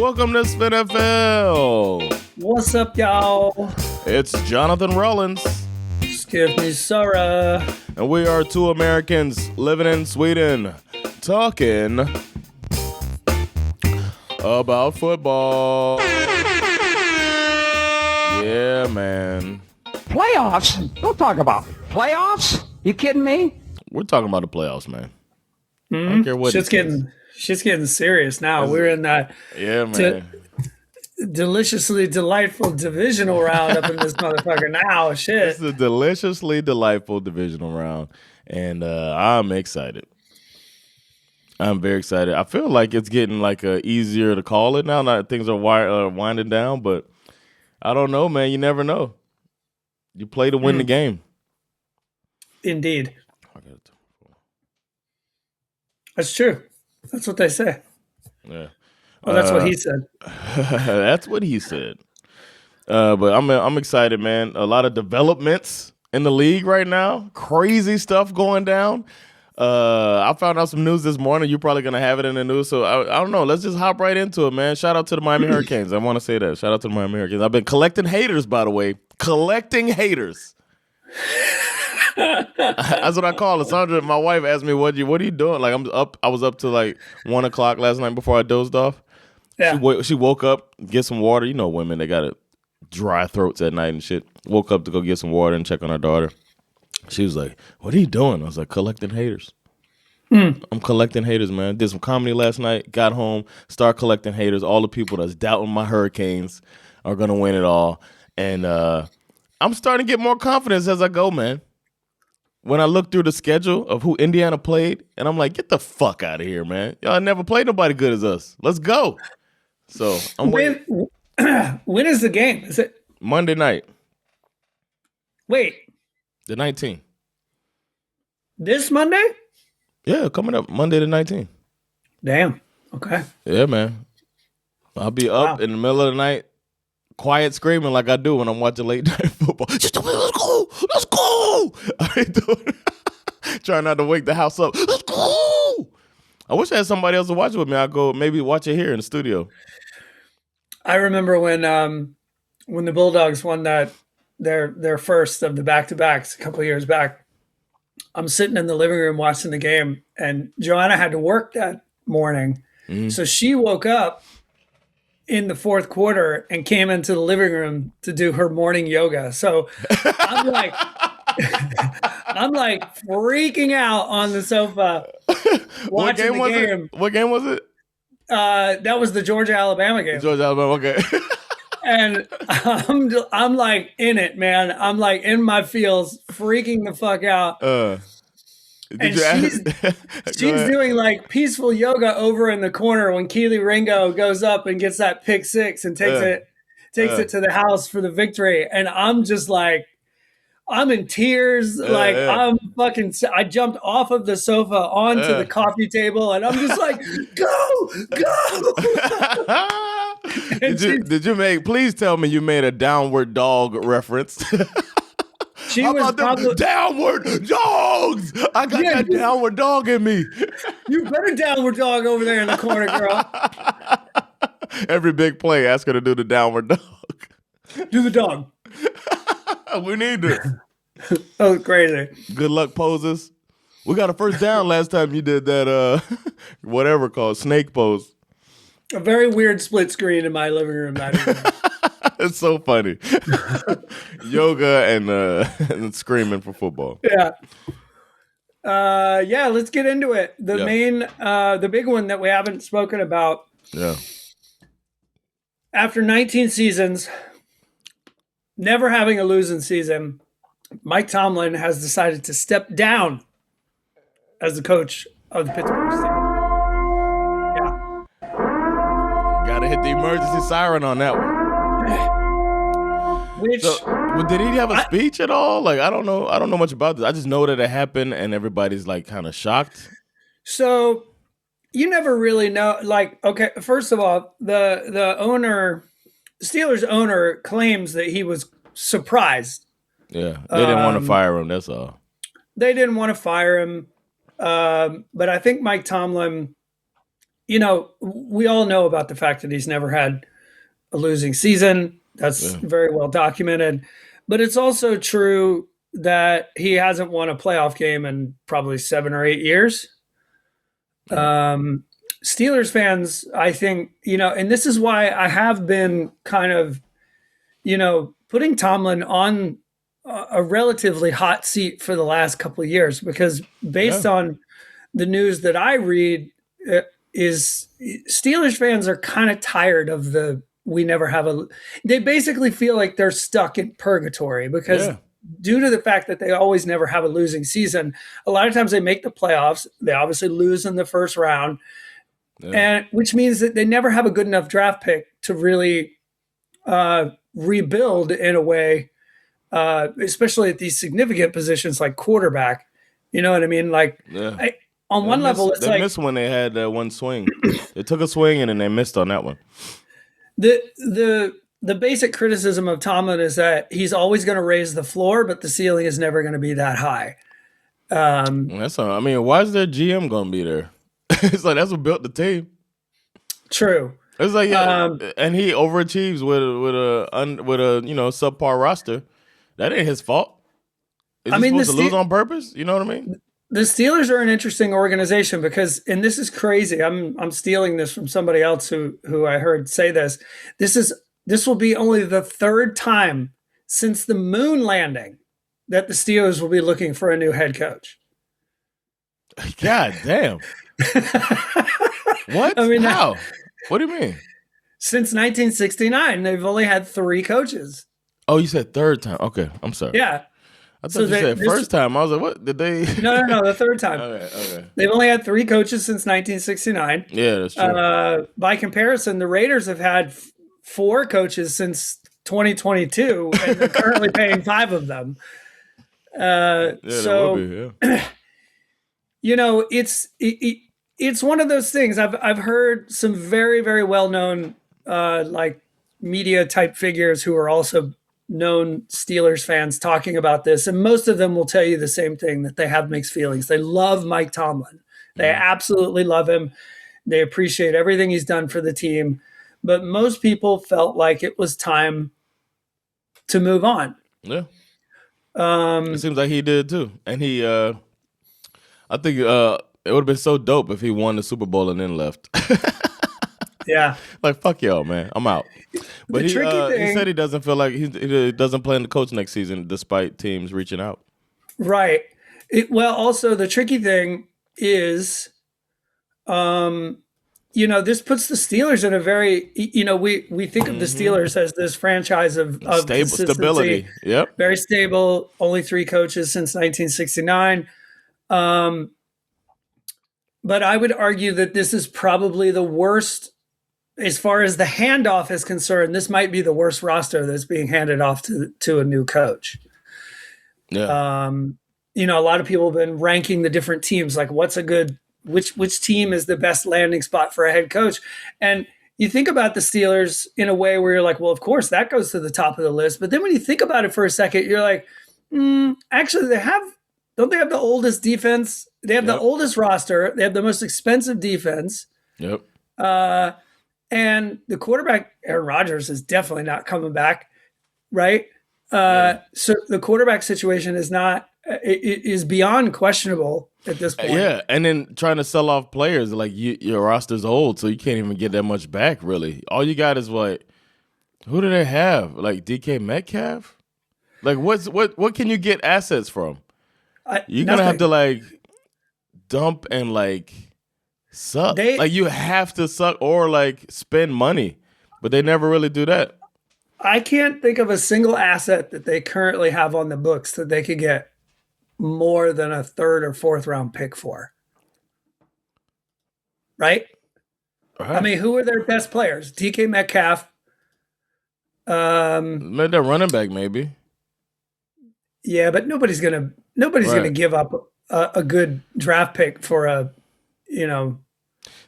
Welcome to SveNFL. What's up, y'all? It's Jonathan Rollins. Excuse me, Sarah. And we are two Americans living in Sweden talking about football. Yeah, man. Playoffs? Don't talk about playoffs. You kidding me? We're talking about the playoffs, man. I don't care what Shit's getting serious now. We're in that deliciously delightful divisional round up in this motherfucker now. Shit. It's a deliciously delightful divisional round, and I'm excited. I'm very excited. I feel like it's getting easier to call it now. That things are winding down, but I don't know, man. You never know. You play to win the game. Indeed. That's true. That's what they say. Yeah. Well, that's what he said. That's what he said. But I'm excited, man. A lot of developments in the league right now. Crazy stuff going down. I found out some news this morning. You're probably going to have it in the news. So I don't know. Let's just hop right into it, man. Shout out to the Miami Hurricanes. I want to say that. Shout out to the Miami Hurricanes. I've been collecting haters, by the way. Collecting haters. That's what I call it. Sandra, my wife asked me, what are you doing? Like, I was up to 1 o'clock last night before I dozed off. Yeah. She woke up, get some water. You know, women, they got dry throats at night and shit. Woke up to go get some water and check on her daughter. She was like, what are you doing? I was like, collecting haters. I'm collecting haters, man. Did some comedy last night, got home, start collecting haters. All the people that's doubting my Hurricanes are going to win it all. And I'm starting to get more confidence as I go, man. When I look through the schedule of who Indiana played, and I'm like, get the fuck out of here, man. Y'all never played nobody good as us. Let's go. So I'm waiting. When is the game? Is it Monday night? Wait. The 19th. This Monday? Yeah, coming up Monday the 19th. Damn. Okay. Yeah, man. I'll be up in the middle of the night, quiet screaming like I do when I'm watching late night football. Just let's go. Let's go. I ain't doing it. Trying not to wake the house up. Let's go. I wish I had somebody else to watch it with me. I'd go maybe watch it here in the studio. I remember when the Bulldogs won their first of the back-to-backs a couple of years back. I'm sitting in the living room watching the game, and Joanna had to work that morning. So she woke up in the fourth quarter and came into the living room to do her morning yoga. So I'm like freaking out on the sofa watching the game. What game was it? That was the Georgia-Alabama game. Georgia-Alabama, okay. And I'm like in it, man. I'm like in my feels, freaking the fuck out. She's doing peaceful yoga over in the corner when Keely Ringo goes up and gets that pick six and takes it to the house for the victory. And I'm just like, I'm in tears. I jumped off of the sofa onto the coffee table, and I'm just like, go. Did you make? Please tell me you made a downward dog reference. How about them downward dogs? I got that downward dog in me. You better downward dog over there in the corner, girl. Every big play, ask her to do the downward dog. Do the dog. We need this. That was crazy. Good luck poses. We got a first down last time you did that, whatever called snake pose. A very weird split screen in my living room that evening. It's so funny. Yoga and screaming for football. Yeah. Let's get into it. The big one that we haven't spoken about. Yeah. After 19 seasons, never having a losing season, Mike Tomlin has decided to step down as the coach of the Pittsburgh Steelers. Gotta hit the emergency siren on that one. Did he have a speech at all? I don't know much about this. I just know that it happened, and everybody's kind of shocked. So you never really know. Okay, first of all, the Steelers owner claims that he was surprised. Yeah, they didn't want to fire him. That's all. They didn't want to fire him, but I think Mike Tomlin we all know about the fact that he's never had a losing season. That's very well documented. But it's also true that he hasn't won a playoff game in probably 7 or 8 years. Steelers fans, I think, and this is why I have been kind of, putting Tomlin on a relatively hot seat for the last couple of years, because based on the news that I read, is Steelers fans are kind of tired of they basically feel like they're stuck in purgatory because due to the fact that they always never have a losing season, a lot of times they make the playoffs. They obviously lose in the first round, and which means that they never have a good enough draft pick to really rebuild in a way, especially at these significant positions like quarterback. You know what I mean? Like, on one level, it's they missed when they had one swing. They took a swing and then they missed on that one. The basic criticism of Tomlin is that he's always going to raise the floor, but the ceiling is never going to be that high. Why is their GM going to be there? It's like that's what built the team. True. It's like and he overachieves with a subpar roster. That ain't his fault. Is he supposed to lose on purpose? You know what I mean? The Steelers are an interesting organization because, and this is crazy. I'm stealing this from somebody else who I heard say this. This will be only the third time since the moon landing that the Steelers will be looking for a new head coach. God damn. What? How? What do you mean? Since 1969, they've only had 3 coaches. Oh, you said third time. Okay, I'm sorry. Yeah. I thought you said first time. I was like, what? Did they? No, the third time. Okay. They've only had 3 coaches since 1969. Yeah, that's true. By comparison, the Raiders have had 4 coaches since 2022, and they're currently paying 5 of them. It's one of those things. I've heard some very, very well-known like media type figures who are also known Steelers fans talking about this, and most of them will tell you the same thing, that they have mixed feelings. They love Mike Tomlin. They absolutely love him. They appreciate everything he's done for the team, but most people felt like it was time to move on. Yeah. It seems like he did too. And he I think it would have been so dope if he won the Super Bowl and then left. Yeah. Like, fuck y'all, man. I'm out. But he said he doesn't feel like he doesn't plan to coach next season despite teams reaching out. Right. Also, the tricky thing is, this puts the Steelers in a very, we think of the Steelers as this franchise of stability. Yep. Very stable, only 3 coaches since 1969. But I would argue that this is probably the worst. As far as the handoff is concerned, this might be the worst roster that's being handed off to a new coach. Yeah. A lot of people have been ranking the different teams, like which team is the best landing spot for a head coach. And you think about the Steelers in a way where you're like, well, of course that goes to the top of the list. But then when you think about it for a second, you're like, actually don't they have the oldest defense? They have the oldest roster. They have the most expensive defense. Yep. And the quarterback, Aaron Rodgers, is definitely not coming back, right? So the quarterback situation is beyond questionable at this point. Yeah, and then trying to sell off players, like your roster's old, so you can't even get that much back, really. All you got is what? Who do they have? Like DK Metcalf? Like what can you get assets from? You're going to have to like dump and like suck. You have to suck or like spend money, but they never really do that. I can't think of a single asset that they currently have on the books that they could get more than a 3rd or 4th round pick for. Right? I mean, who are their best players? DK Metcalf. Maybe their running back, maybe. Yeah, but nobody's gonna give up a good draft pick for a.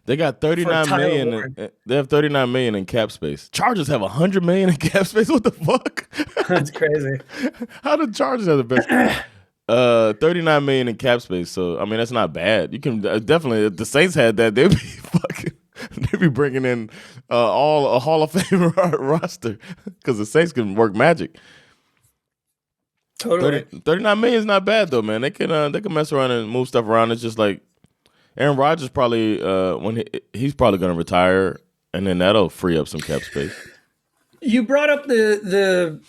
They got $39 million. They have $39 million in cap space. Chargers have $100 million in cap space. What the fuck? That's crazy. How do Chargers have the best? $39 million in cap space. So I mean, that's not bad. You can definitely. If the Saints had that, they'd be fucking be bringing in all a Hall of Fame roster because the Saints can work magic. Totally. 39 million is not bad though, man. They can mess around and move stuff around. It's just like Aaron Rodgers probably when he's probably going to retire, and then that'll free up some cap space. You brought up the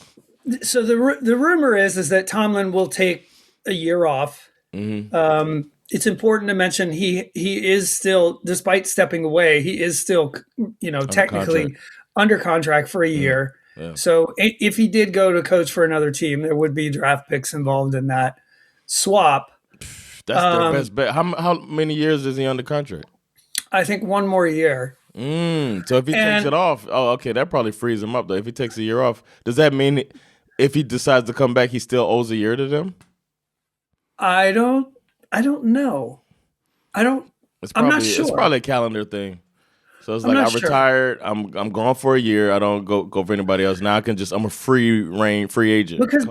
rumor is that Tomlin will take a year off. Mm-hmm. It's important to mention he is still, despite stepping away, he is still technically under contract for a year. Yeah. So if he did go to coach for another team, there would be draft picks involved in that swap. That's their best bet. How many years is he under contract? I think one more year. So if he takes it off, that probably frees him up though. If he takes a year off, does that mean if he decides to come back, he still owes a year to them? I don't know. I'm not sure. It's probably a calendar thing. So it's like I retired. I'm gone for a year. I don't go for anybody else. Now I'm a free agent. Because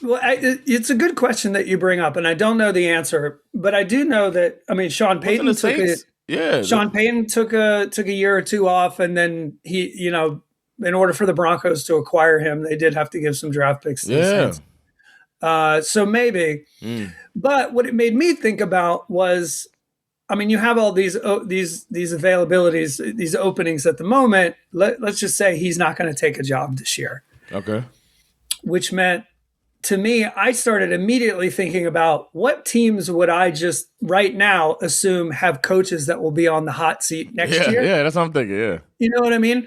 it's a good question that you bring up, and I don't know the answer, but I do know that. I mean, Sean Payton took it. Yeah, Sean Payton took a year or two off, and then he, in order for the Broncos to acquire him, they did have to give some draft picks to the Saints. So maybe. But what it made me think about was, I mean, you have all these availabilities, these openings at the moment. Let's just say he's not going to take a job this year. Okay. Which meant, to me, I started immediately thinking about what teams would I just right now assume have coaches that will be on the hot seat next year. Yeah, that's what I'm thinking, yeah. You know what I mean?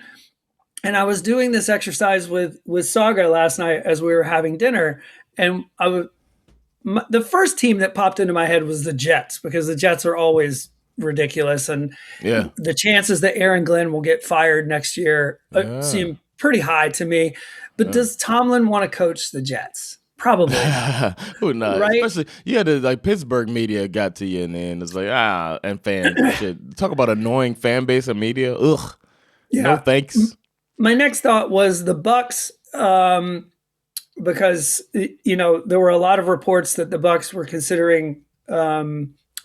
And I was doing this exercise with Saga last night as we were having dinner, and the first team that popped into my head was the Jets, because the Jets are always ridiculous, and the chances that Aaron Glenn will get fired next year seem pretty high to me. But does Tomlin want to coach the Jets? Probably. Who not? Right? Especially, Pittsburgh media got to you, and then it's like, and fans and shit. Talk about annoying fan base and media. Ugh. Yeah. No thanks. My next thought was the Bucks, because there were a lot of reports that the Bucks were considering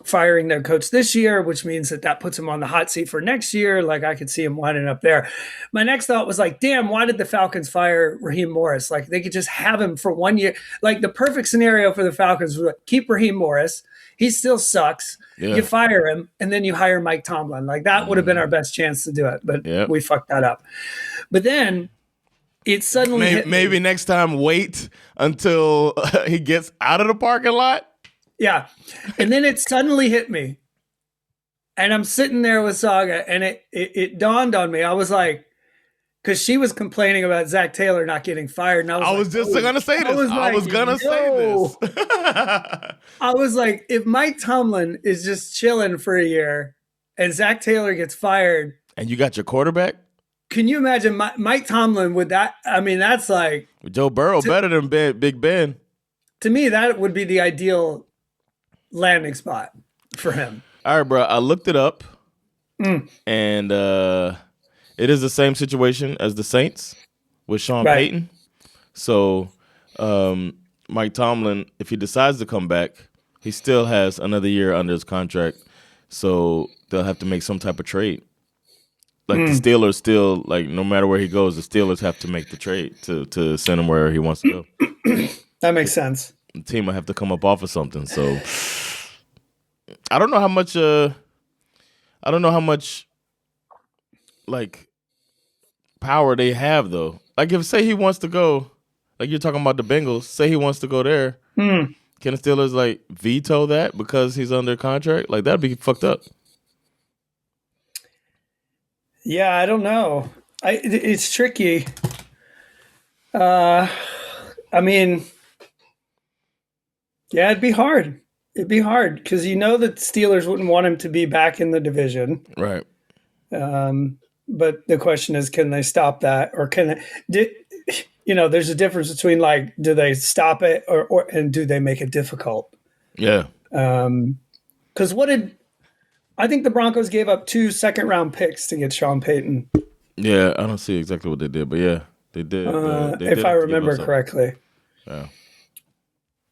firing their coach this year, which means that puts him on the hot seat for next year. Like, I could see him winding up there. My next thought was like, damn, why did the Falcons fire Raheem Morris? Like, they could just have him for 1 year. Like, the perfect scenario for the Falcons was keep Raheem Morris. He still sucks. Yeah. You fire him, and then you hire Mike Tomlin. Like, that would have been our best chance to do it, but we fucked that up. But then it suddenly maybe next time wait until he gets out of the parking lot. Yeah. And then it suddenly hit me. And I'm sitting there with Saga, and it dawned on me. I was like, because she was complaining about Zac Taylor not getting fired. And I was just going to say this. I was going to say this. I was like, if Mike Tomlin is just chilling for a year and Zac Taylor gets fired. And you got your quarterback? Can you imagine Mike Tomlin with that? I mean, that's like. Joe Burrow better than Big Ben. To me, that would be the ideal landing spot for him. All right, bro. I looked it up, and it is the same situation as the Saints with Sean Payton. So Mike Tomlin, if he decides to come back, he still has another year under his contract. So they'll have to make some type of trade. Like the Steelers still, like, no matter where he goes, the Steelers have to make the trade to send him where he wants to go. That makes sense. The team will have to come up off of something. So I don't know how much like power they have though. Like, if say he wants to go, like you're talking about the Bengals, say he wants to go there, can the Steelers like veto that because he's under contract? Like, that'd be fucked up. Yeah, I don't know. It's tricky. I mean, yeah, it'd be hard. It'd be hard because the Steelers wouldn't want him to be back in the division. Right. But the question is, can they stop that? Or can they, there's a difference between, like, do they stop it and do they make it difficult? Yeah. Because I think the Broncos gave up 2 second-round picks to get Sean Payton. Yeah, I don't see exactly what they did, but yeah, they did. If I remember correctly. Yeah.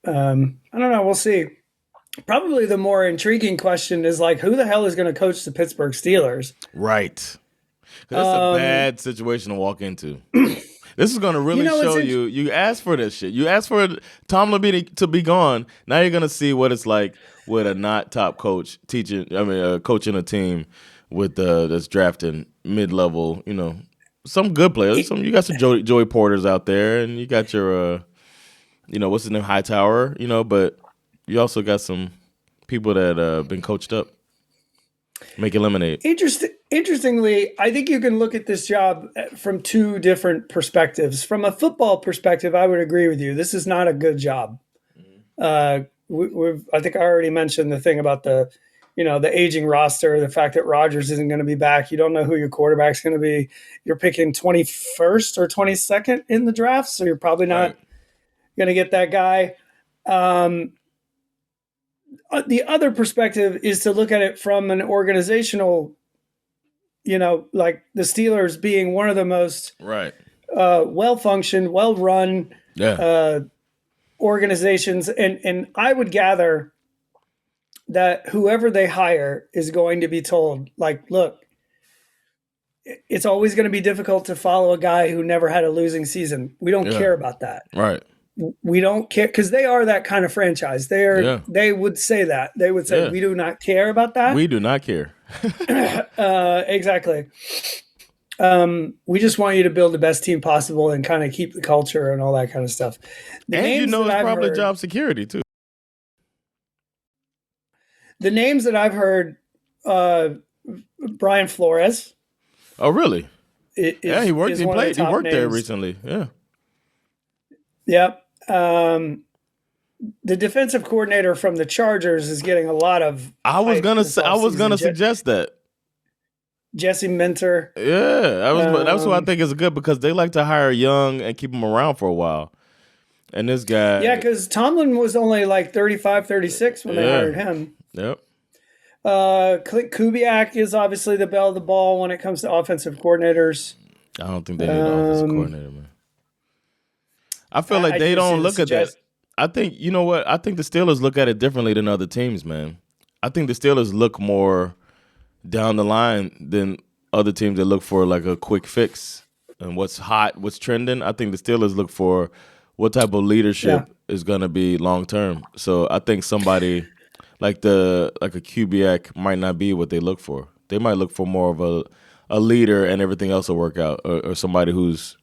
I don't know. We'll see. Probably the more intriguing question is, like, who the hell is going to coach the Pittsburgh Steelers? Right. It's a bad situation to walk into. This is going to really show you. You asked for this shit. You asked for Tomlin to be gone. Now you're going to see what it's like with a not top coach coaching a team with that's drafting mid-level. Some good players. You got some Joey Porters out there, and you got your what's his name, Hightower. But you also got some people that been coached up. Making lemonade. Interestingly, I think you can look at this job from two different perspectives. From a football perspective, I would agree with you. This is not a good job. I think I already mentioned the thing about the aging roster, the fact that Rodgers isn't going to be back. You don't know who your quarterback's going to be. You're picking 21st or 22nd in the draft, so you're probably not going to get that guy. The other perspective is to look at it from an organizational, like the Steelers being one of the most well-functioned, well-run organizations. And I would gather that whoever they hire is going to be told, like, look, it's always going to be difficult to follow a guy who never had a losing season. We don't care about that. Right. We don't care because they are that kind of franchise. They would say that. They would say, we do not care about that. We do not care. Exactly. We just want you to build the best team possible and kind of keep the culture and all that kind of stuff. It's probably job security too. The names that I've heard, Brian Flores. Oh, really? He worked. He played. He worked there recently. Yeah. Yep. The defensive coordinator from the Chargers is getting a lot of. I was gonna suggest that. Jesse Minter. Yeah, that's what I think is good because they like to hire young and keep them around for a while. And this guy. Yeah, because Tomlin was only like 35, 36 when they hired him. Yep. Clint Kubiak is obviously the belle of the ball when it comes to offensive coordinators. I don't think they need an offensive coordinator, man. I feel like they don't look at that. I think, you know what? I think the Steelers look at it differently than other teams, man. I think the Steelers look more down the line than other teams that look for like a quick fix and what's hot, what's trending. I think the Steelers look for what type of leadership is going to be long term. So I think somebody like a Kubiak might not be what they look for. They might look for more of a leader and everything else will work out, or somebody who's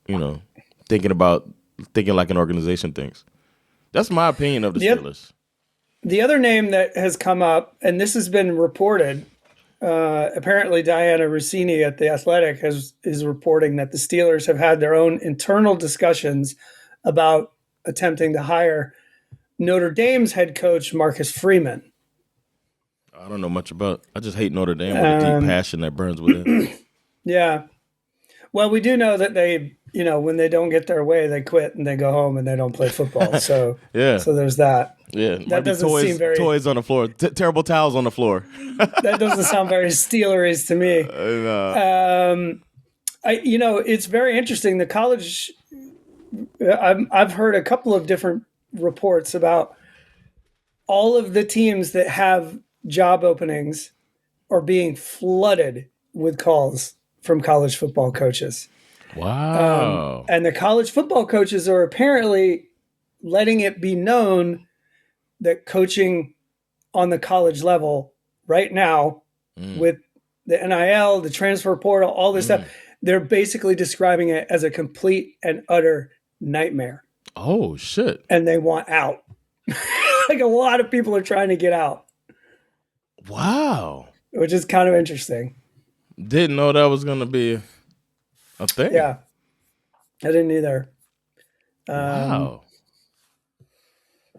thinking like an organization thinks. That's my opinion of the Steelers. The other name that has come up, and this has been reported, apparently Diana Rossini at The Athletic is reporting that the Steelers have had their own internal discussions about attempting to hire Notre Dame's head coach, Marcus Freeman. I don't know much about. I just hate Notre Dame with a deep passion that burns within. Yeah. Well, we do know that they, when they don't get their way, they quit and they go home and they don't play football. So So there's that. Yeah. That doesn't seem very toys on the floor, terrible towels on the floor. That doesn't sound very Steelers to me. It's very interesting. The college. I've heard a couple of different reports about all of the teams that have job openings are being flooded with calls from college football coaches. Wow. And the college football coaches are apparently letting it be known that coaching on the college level right now with the NIL, the transfer portal, all this stuff, they're basically describing it as a complete and utter nightmare. Oh, shit. And they want out. Like a lot of people are trying to get out. Wow. Which is kind of interesting. Didn't know that was going to be a thing. Yeah. I didn't either. Wow.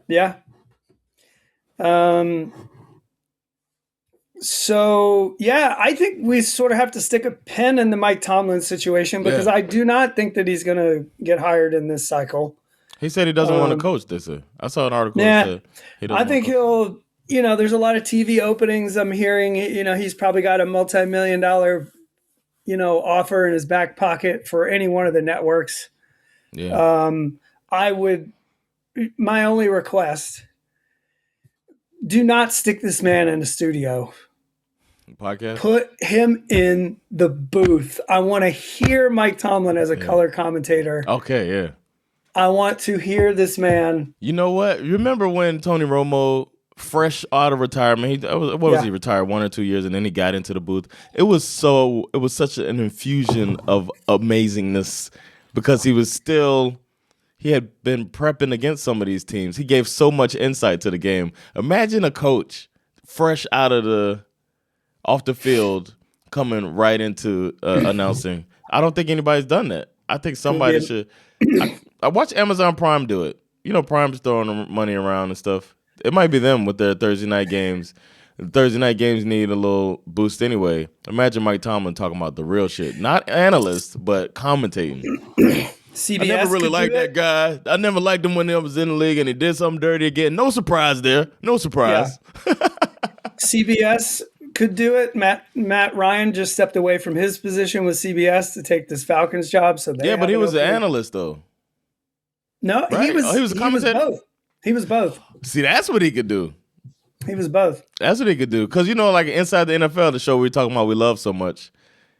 Yeah. So, yeah, I think we sort of have to stick a pin in the Mike Tomlin situation because I do not think that he's going to get hired in this cycle. He said he doesn't want to coach this year. I saw an article that said he doesn't I think he'll, there's a lot of TV openings I'm hearing. He's probably got a multi-million-dollar, offer in his back pocket for any one of the networks. Yeah. My only request, do not stick this man in a studio. Podcast? Put him in the booth. I want to hear Mike Tomlin as a color commentator. Okay, yeah. I want to hear this man. You know what? You remember when Tony Romo, fresh out of retirement, he retired 1 or 2 years, and then he got into the booth. It was such an infusion of amazingness because he had been prepping against some of these teams. He gave so much insight to the game. Imagine a coach fresh off the field coming right into announcing. I don't think anybody's done that. I think somebody should. I watch Amazon Prime do it. You know, Prime's throwing money around and stuff. It might be them with their Thursday night games. The Thursday night games need a little boost anyway. Imagine Mike Tomlin talking about the real shit. Not analyst, but commentating. CBS I never really liked that guy. I never liked him when he was in the league and he did something dirty again. No surprise there. No surprise. Yeah. CBS could do it. Matt Ryan just stepped away from his position with CBS to take this Falcons job. But he was an analyst though. No, right? he was a commentator. He was both. See, that's what he could do. He was both. That's what he could do. Because, like Inside the NFL, the show we're talking about we love so much,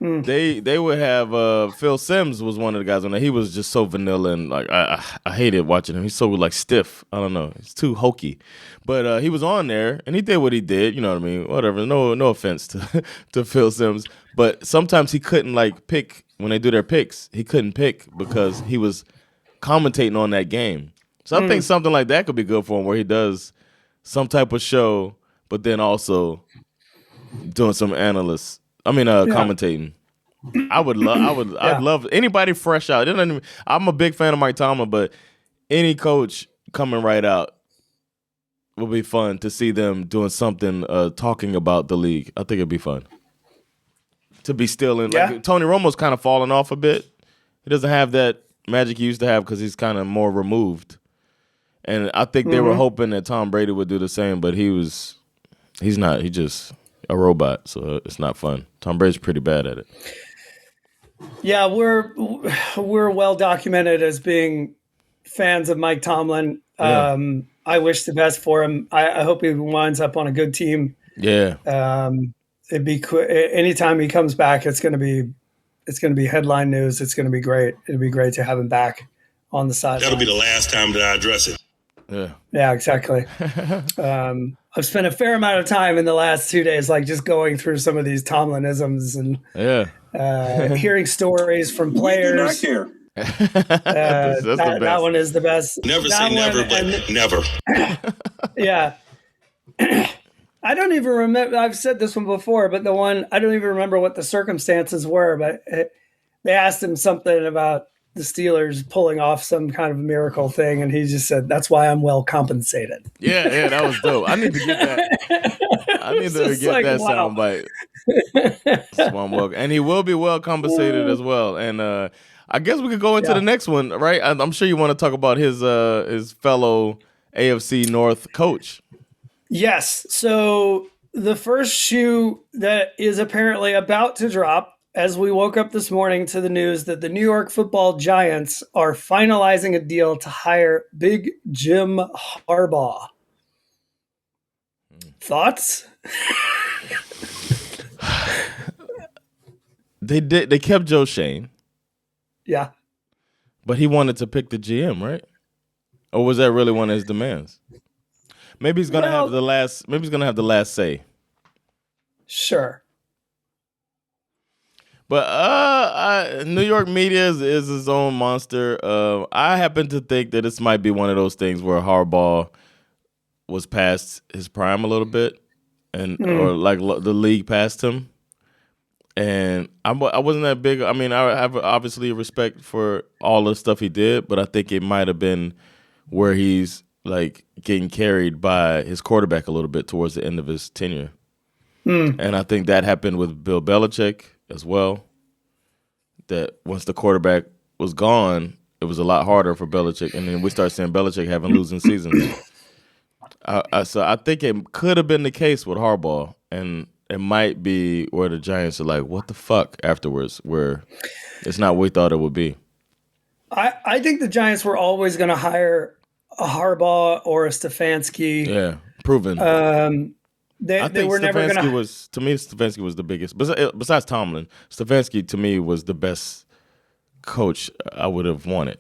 they would have Phil Simms was one of the guys on there. He was just so vanilla and like I hated watching him. He's so like stiff. I don't know. He's too hokey. But he was on there and he did what he did. You know what I mean? Whatever. No offense to Phil Simms. But sometimes he couldn't like pick when they do their picks. He couldn't pick because he was commentating on that game. So I think something like that could be good for him where he does some type of show, but then also doing some commentating. I'd love anybody fresh out. I'm a big fan of Mike Tomlin, but any coach coming right out will be fun to see them doing something, talking about the league. I think it'd be fun to be still in. Like, Tony Romo's kind of falling off a bit. He doesn't have that magic he used to have because he's kind of more removed. And I think they were hoping that Tom Brady would do the same, but he's not. He's just a robot, so it's not fun. Tom Brady's pretty bad at it. Yeah, we're well documented as being fans of Mike Tomlin. Yeah. I wish the best for him. I hope he winds up on a good team. Yeah. It'd be anytime he comes back, it's going to be headline news. It's going to be great. It'd be great to have him back on the side. That'll be the last time that I address it. Yeah, exactly. I've spent a fair amount of time in the last 2 days, like just going through some of these Tomlinisms and hearing stories from players. We do not care. That one is the best. Never say never, but never. Yeah. I don't even remember. I've said this one before, but the one, I don't even remember what the circumstances were, but they asked him something about the Steelers pulling off some kind of miracle thing, and he just said, "That's why I'm well compensated." Yeah, that was dope. I need to get that. I need to get that soundbite. And he will be well compensated as well. And I guess we could go into the next one, right? I'm sure you want to talk about his fellow AFC North coach. Yes. So the first shoe that is apparently about to drop, as we woke up this morning to the news that the New York Football Giants are finalizing a deal to hire Big Jim Harbaugh. Thoughts? They kept Joe Shane. Yeah. But he wanted to pick the GM, right? Or was that really one of his demands? Maybe he's gonna have the last. Maybe he's gonna have the last say. Sure. But New York media is its own monster. I happen to think that this might be one of those things where Harbaugh was past his prime a little bit, or like the league passed him. And I wasn't that big. I mean, I have obviously respect for all the stuff he did, but I think it might have been where he's like getting carried by his quarterback a little bit towards the end of his tenure. And I think that happened with Bill Belichick as well. That once the quarterback was gone, it was a lot harder for Belichick. And then we start seeing Belichick having losing seasons. So I think it could have been the case with Harbaugh. And it might be where the Giants are like, what the fuck afterwards, where it's not what we thought it would be. I think the Giants were always going to hire a Harbaugh or a Stefanski. Yeah, proven. They were never going to. To me, Stefanski was the biggest. Besides Tomlin, Stefanski to me was the best coach I would have wanted.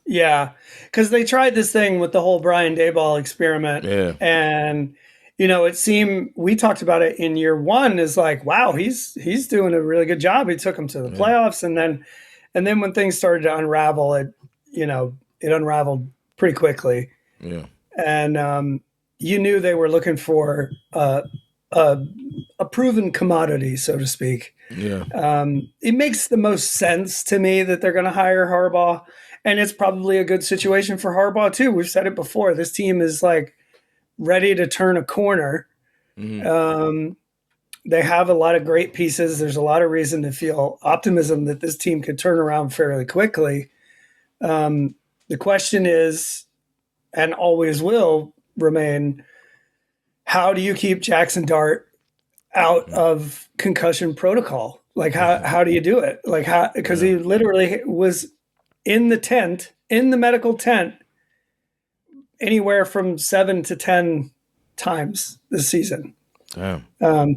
Yeah, because they tried this thing with the whole Brian Daboll experiment. Yeah. And, it seemed, we talked about it in year one, is like, wow, he's doing a really good job. He took them to the playoffs. And then when things started to unravel, it unraveled pretty quickly. Yeah. And you knew they were looking for a proven commodity, so to speak. Yeah. It makes the most sense to me that they're going to hire Harbaugh. And it's probably a good situation for Harbaugh, too. We've said it before. This team is like ready to turn a corner. Mm-hmm. They have a lot of great pieces. There's a lot of reason to feel optimism that this team could turn around fairly quickly. The question is, and always will remain, how do you keep Jackson Dart out of concussion protocol? Like, how do you do it? Like, because he literally was in the medical tent, anywhere from 7 to 10 times this season. Damn. I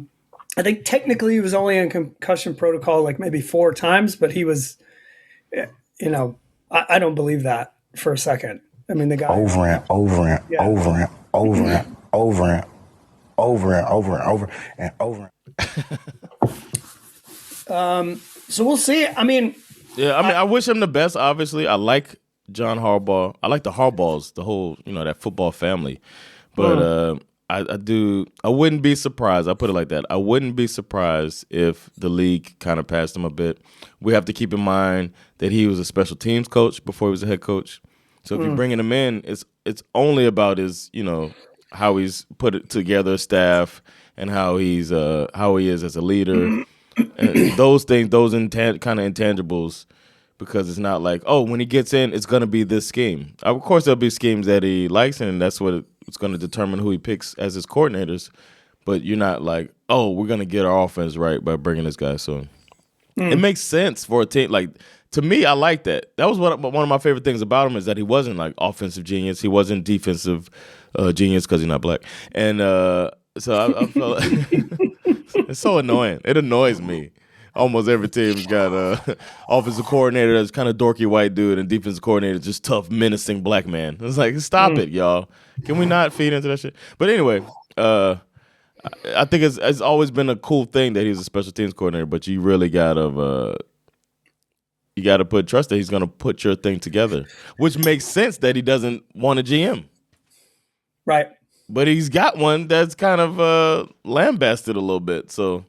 think technically he was only in concussion protocol like maybe 4 times, but he was, I don't believe that for a second. I mean, the guy over and over and over and over and over and over and over and over and over. So we'll see. I mean, I wish him the best. Obviously, I like John Harbaugh. I like the Harbaughs, the whole, that football family. But I wouldn't be surprised. I put it like that. I wouldn't be surprised if the league kind of passed him a bit. We have to keep in mind that he was a special teams coach before he was a head coach. So if you're bringing him in, it's only about his, how he's put it together, a staff, and how he is as a leader. And those things, kind of intangibles, because it's not like, when he gets in, it's going to be this scheme. Of course, there'll be schemes that he likes, and that's what it's going to determine who he picks as his coordinators. But you're not like, we're going to get our offense right by bringing this guy. So it makes sense for a team. Like, to me, I like that. That was one of my favorite things about him, is that he wasn't like offensive genius. He wasn't defensive genius because he's not black. And so I felt it's so annoying. It annoys me. Almost every team's got a offensive coordinator that's kind of dorky white dude, and defensive coordinator just tough, menacing black man. It's like, stop it, y'all. Can we not feed into that shit? But anyway, I think it's always been a cool thing that he's a special teams coordinator, but you really gotta put trust that he's gonna put your thing together, which makes sense that he doesn't want a GM, right? But he's got one that's kind of lambasted a little bit. So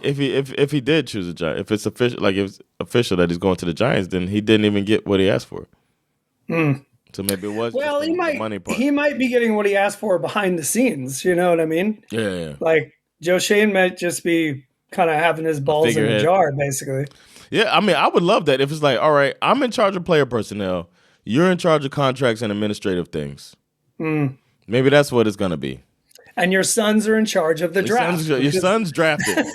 if he did choose a Giant, if it's official that he's going to the Giants, then he didn't even get what he asked for. So maybe it was the money part. He might be getting what he asked for behind the scenes. You know what I mean? Yeah. Like Joe Shane might just be kind of having his balls in a jar, basically. Yeah, I mean, I would love that if it's like, all right, I'm in charge of player personnel, you're in charge of contracts and administrative things. Maybe that's what it's going to be. And your sons are in charge of the draft. Your son's drafted.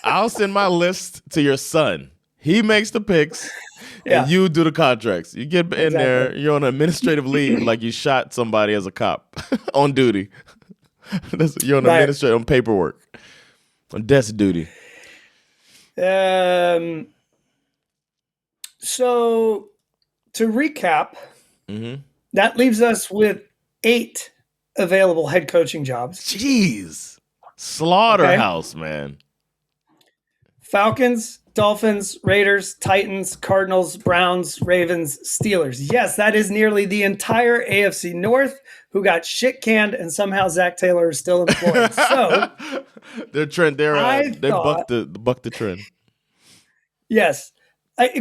I'll send my list to your son. He makes the picks, and you do the contracts. You get in there, you're on administrative leave like you shot somebody as a cop on duty. You're on administrative, on paperwork, on desk duty. So to recap, that leaves us with 8 available head coaching jobs. Jeez. Slaughterhouse, man. Falcons, Dolphins, Raiders, Titans, Cardinals, Browns, Ravens, Steelers. Yes, that is nearly the entire AFC North, who got shit canned, and somehow Zac Taylor is still employed. So they bucked the trend. Yes.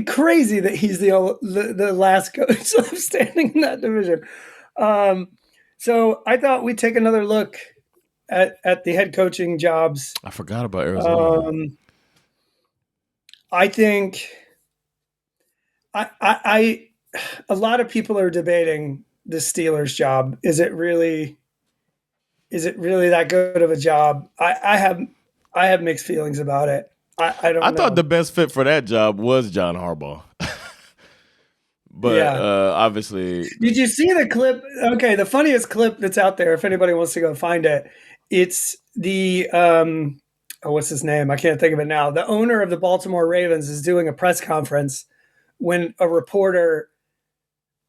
Crazy that he's the last coach standing in that division. So I thought we'd take another look at the head coaching jobs. I forgot about Arizona. I think a lot of people are debating the Steelers job. Is it really that good of a job? I have mixed feelings about it. I don't know. I thought the best fit for that job was John Harbaugh. But obviously, did you see the clip? Okay, the funniest clip that's out there, if anybody wants to go find it, it's the what's his name? I can't think of it now. The owner of the Baltimore Ravens is doing a press conference when a reporter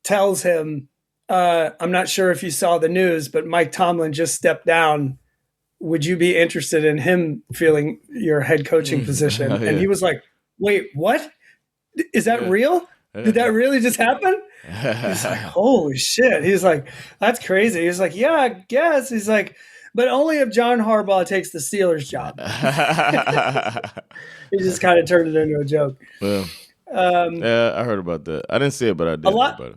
tells him, I'm not sure if you saw the news, but Mike Tomlin just stepped down. Would you be interested in him filling your head coaching position? And he was like, wait, what? Is that real? Did that really just happen? He's like, holy shit. He's like, that's crazy. He's like, yeah, I guess. He's like, but only if John Harbaugh takes the Steelers job. He just kind of turned it into a joke. Well, yeah, I heard about that. I didn't see it, but I did hear about it.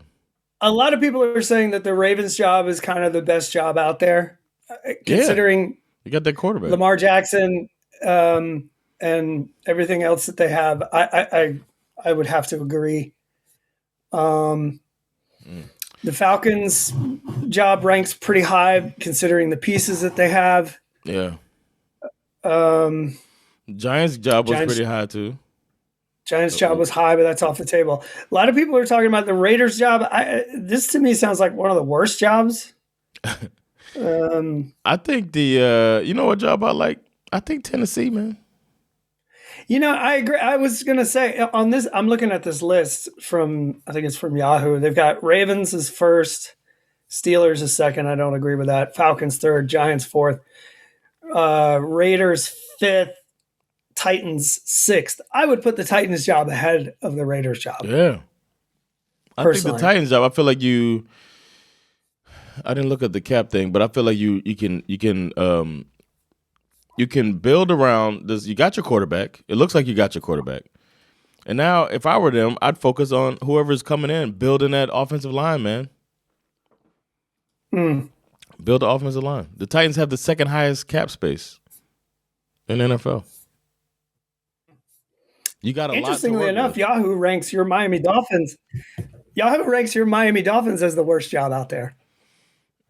A lot of people are saying that the Ravens job is kind of the best job out there, considering you got that quarterback, Lamar Jackson, and everything else that they have. I would have to agree. The Falcons' job ranks pretty high considering the pieces that they have. Yeah. Giants' job was pretty high too. Giants' job was high, but that's off the table. A lot of people are talking about the Raiders' job. This to me sounds like one of the worst jobs. I think you know what job I like? I think Tennessee, man. You know, I agree. I was going to say on this, I'm looking at this list I think it's from Yahoo. They've got Ravens as first, Steelers as second. I don't agree with that. Falcons third, Giants fourth, Raiders fifth, Titans sixth. I would put the Titans job ahead of the Raiders job. Yeah. I think the Titans job, I feel like I didn't look at the cap thing, but I feel like you can build around this. You got your quarterback. It looks like you got your quarterback. And now, if I were them, I'd focus on whoever's coming in, building that offensive line, man. Build the offensive line. The Titans have the second highest cap space in the NFL. You got a Interestingly enough, Yahoo ranks your Miami Dolphins. Yahoo ranks your Miami Dolphins as the worst job out there.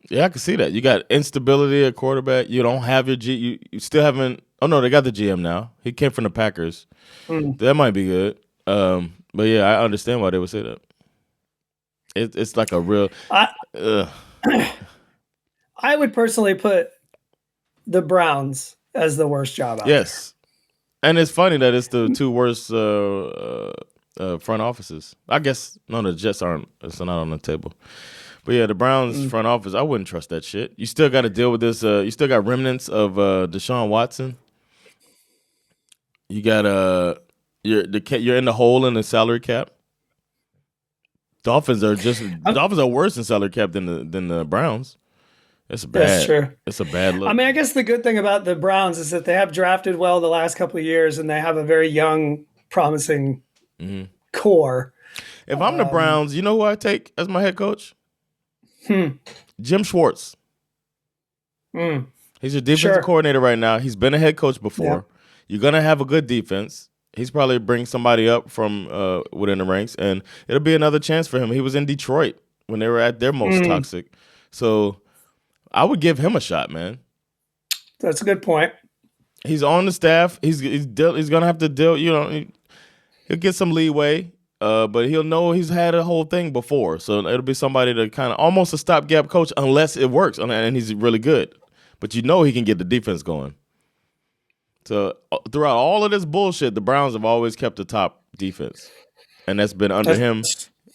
Yeah, I can see that. You got instability at quarterback. You don't have your G. You still haven't. Oh no, they got the GM now. He came from the Packers. That might be good. But yeah, I understand why they would say that. It's like a real. I would personally put the Browns as the worst job out there. And it's funny that it's the two worst front offices. I guess the Jets aren't. It's not on the table. But yeah, the Browns front office, I wouldn't trust that shit. You still got to deal with this. You still got remnants of Deshaun Watson. You got you're in the hole in the salary cap. Dolphins are worse in salary cap than the Browns. It's bad. That's true. It's a bad look. I mean, I guess the good thing about the Browns is that they have drafted well the last couple of years, and they have a very young, promising core. If I'm the Browns, you know who I take as my head coach? Jim Schwartz. He's your defensive coordinator right now. He's been a head coach before. Yeah. You're going to have a good defense. He's probably bring somebody up from within the ranks, and it'll be another chance for him. He was in Detroit when they were at their most toxic. So I would give him a shot, man. That's a good point. He's on the staff. He's going to have to deal, he'll get some leeway. But he'll know he's had a whole thing before. So it'll be somebody to kind of almost a stopgap coach unless it works and he's really good. But he can get the defense going. So throughout all of this bullshit, the Browns have always kept the top defense. And that's been under him.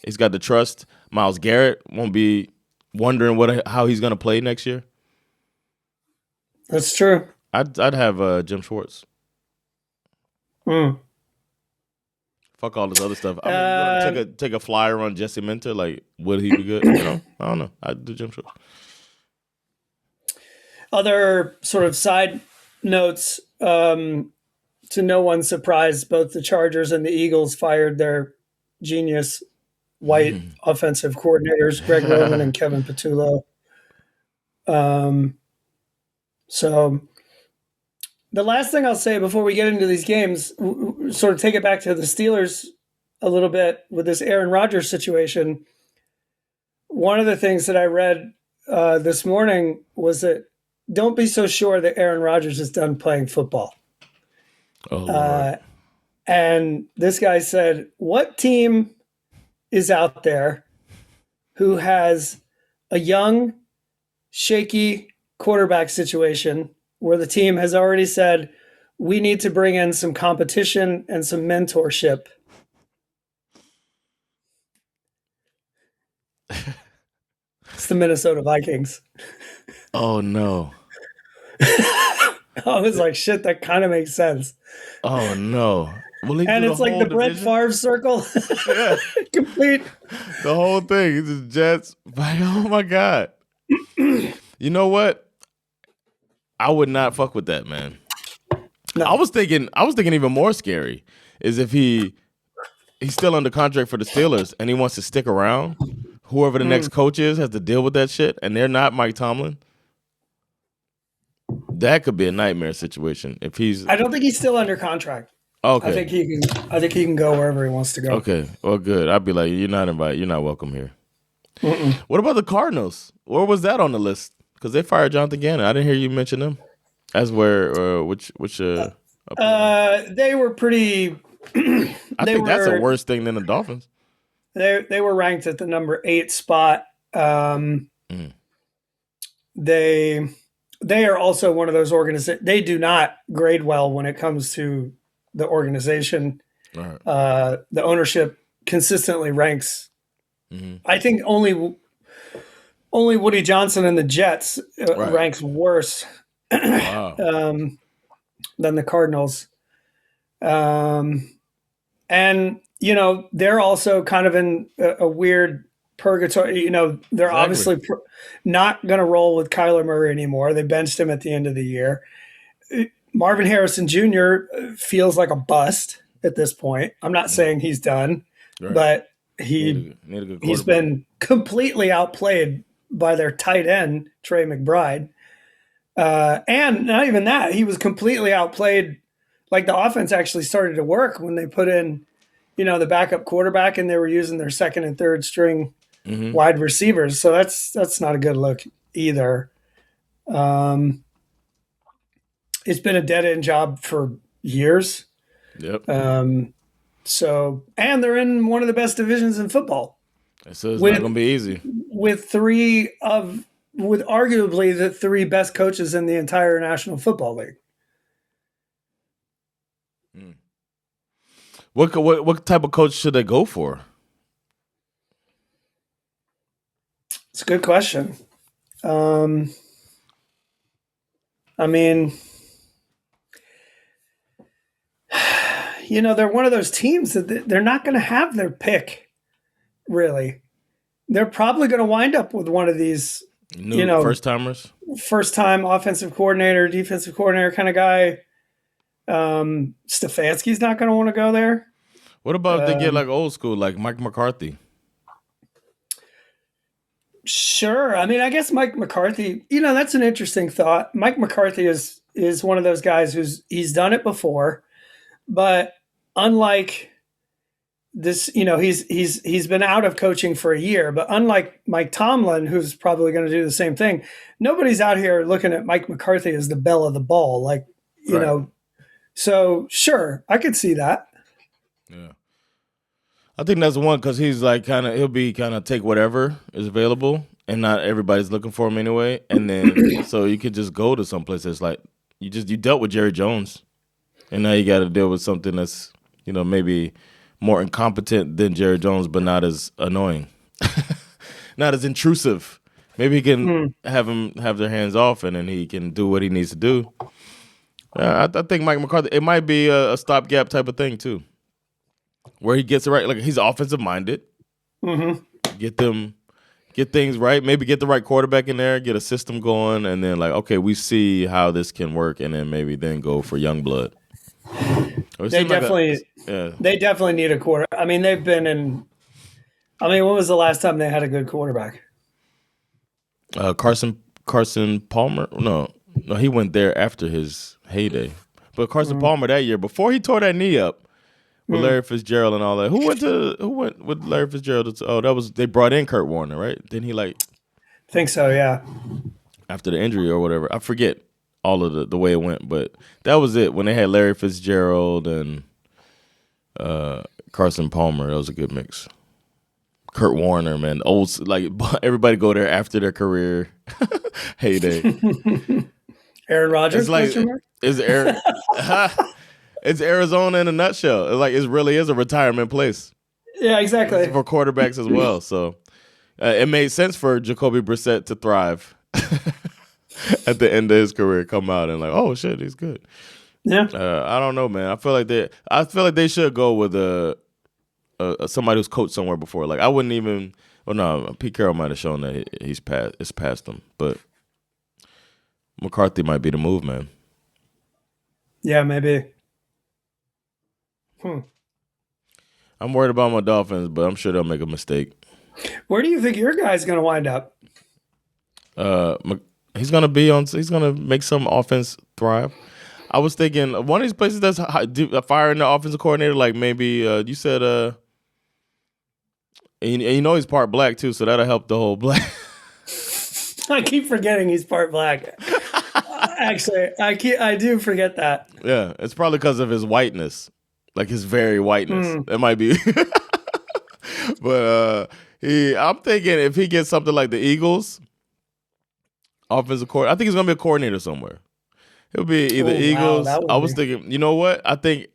He's got the trust. Myles Garrett won't be wondering how he's going to play next year. That's true. I'd have Jim Schwartz. Fuck all this other stuff. I mean, take a flyer on Jesse Minter. Like, would he be good? I don't know. I'd do Jim Schwartz. Other sort of side notes, to no one's surprise, both the Chargers and the Eagles fired their genius white offensive coordinators, Greg Roman and Kevin Patullo. So the last thing I'll say before we get into these games, sort of take it back to the Steelers a little bit with this Aaron Rodgers situation. One of the things that I read this morning was that don't be so sure that Aaron Rodgers is done playing football. Oh, Lord. And this guy said, what team is out there who has a young, shaky quarterback situation where the team has already said, we need to bring in some competition and some mentorship. It's the Minnesota Vikings. Oh, no. I was like, shit, that kind of makes sense. Oh, no. And it's like the Brett Favre circle. Yeah. Complete. The whole thing. It's just Jets. Like, oh, my God. You know what? I would not fuck with that, man. No. I was thinking even more scary is if he's still under contract for the Steelers and he wants to stick around. Whoever the next coach is has to deal with that shit, and they're not Mike Tomlin. That could be a nightmare situation if he's. I don't think he's still under contract. Okay. I think he can go wherever he wants to go. Okay. Well, good. I'd be like, you're not invited. You're not welcome here. What about the Cardinals? Where was that on the list? Because they fired Jonathan Gannon. I didn't hear you mention them. As where which they were pretty. I think that's a worse thing than the Dolphins. They were ranked at the number 8 spot. They are also one of those organizations. They do not grade well when it comes to the organization. Right. The ownership consistently ranks. I think only Woody Johnson and the Jets ranks worse than the Cardinals. And they're also kind of in a weird purgatory. They're obviously not going to roll with Kyler Murray anymore. They benched him at the end of the year. Marvin Harrison Jr. feels like a bust at this point. I'm not saying he's done, but he's been completely outplayed by their tight end, Trey McBride. And not even that, he was completely outplayed. Like the offense actually started to work when they put in, the backup quarterback and they were using their second and third string wide receivers. So that's not a good look either. It's been a dead end job for years. Yep. And they're in one of the best divisions in football. So it's not going to be easy. With arguably the 3 best coaches in the entire National Football League. What type of coach should they go for? It's a good question. I mean, they're one of those teams that they're not going to have their pick, really. They're probably going to wind up with one of these, first-timers? First-time offensive coordinator, defensive coordinator kind of guy. Stefanski's not going to want to go there. What about if they get like old school, like Mike McCarthy? Sure. I mean, I guess Mike McCarthy, that's an interesting thought. Mike McCarthy is one of those guys he's done it before, but unlike this, he's been out of coaching for a year, but unlike Mike Tomlin, who's probably going to do the same thing, nobody's out here looking at Mike McCarthy as the belle of the ball. Like, so sure, I could see that. Yeah. I think that's one because he's like he'll be take whatever is available and not everybody's looking for him anyway. And then so you could just go to someplace that's like you dealt with Jerry Jones and now you got to deal with something that's, maybe more incompetent than Jerry Jones, but not as annoying, not as intrusive. Maybe he can have them have their hands off and then he can do what he needs to do. I think Mike McCarthy, it might be a stopgap type of thing too. Where he gets it right, like he's offensive minded. Get things right. Maybe get the right quarterback in there, get a system going, and then like, okay, we see how this can work, and then maybe then go for young blood. They definitely need a quarter. I mean, they've been in. I mean, when was the last time they had a good quarterback? Carson Palmer. No, he went there after his heyday. But Carson Palmer that year, before he tore that knee up. With Larry Fitzgerald and all that. Who went with Larry Fitzgerald? They brought in Kurt Warner, right? Didn't he I think so, yeah. After the injury or whatever. I forget all of the way it went, but that was it. When they had Larry Fitzgerald and Carson Palmer, that was a good mix. Kurt Warner, man, everybody go there after their career heyday. Aaron Rodgers, it's Arizona in a nutshell. It really is a retirement place. Yeah, exactly. For quarterbacks as well. So it made sense for Jacoby Brissett to thrive at the end of his career, come out and oh shit, he's good. Yeah. I don't know, man. I feel like they should go with somebody who's coached somewhere before. I wouldn't even. Well, no, Pete Carroll might have shown that it's past him, but McCarthy might be the move, man. Yeah, maybe. I'm worried about my Dolphins, but I'm sure they'll make a mistake. Where do you think your guy's going to wind up? He's going to make some offense thrive. I was thinking one of these places that's firing the offensive coordinator, maybe you said, and he's part black too, so that'll help the whole black. I keep forgetting he's part black. Actually, I do forget that. Yeah, it's probably because of his whiteness, his very whiteness. It might be, but I'm thinking if he gets something like the Eagles, offensive coordinator, I think he's gonna be a coordinator somewhere. He'll be either Eagles. Wow, I was thinking, you know what? I think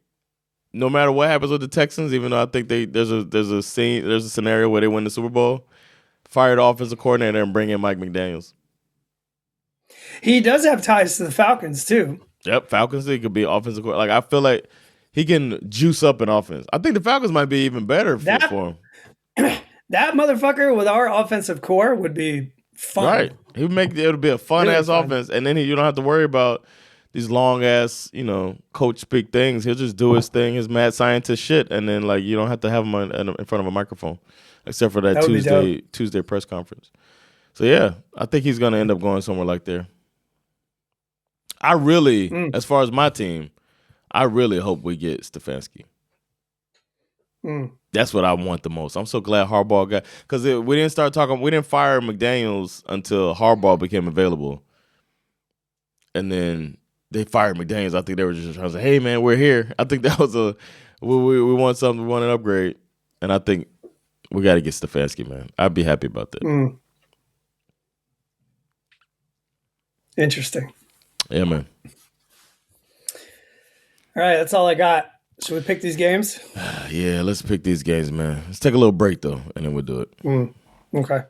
no matter what happens with the Texans, even though I think there's a scenario where they win the Super Bowl, fire the offensive coordinator and bring in Mike McDaniels. He does have ties to the Falcons too. Yep, Falcons. He could be offensive coordinator. I feel like he can juice up an offense. I think the Falcons might be even better for him. That motherfucker with our offensive core would be fun. Right. It'll be a fun ass offense, and then you don't have to worry about these long ass, coach speak things. He'll just do his thing, his mad scientist shit, and then you don't have to have him in front of a microphone, except for that Tuesday press conference. So yeah, I think he's gonna end up going somewhere like there. I really, as far as my team, I really hope we get Stefanski. That's what I want the most. I'm so glad Harbaugh got, because we didn't fire McDaniels until Harbaugh became available, and then they fired McDaniels. I think they were just trying to say, "Hey man, we're here." I think that was we want something, we want an upgrade, and I think we got to get Stefanski, man. I'd be happy about that. Interesting. Yeah, man. All right, that's all I got. Should we pick these games? Yeah, let's pick these games, man. Let's take a little break, though, and then we'll do it. Okay.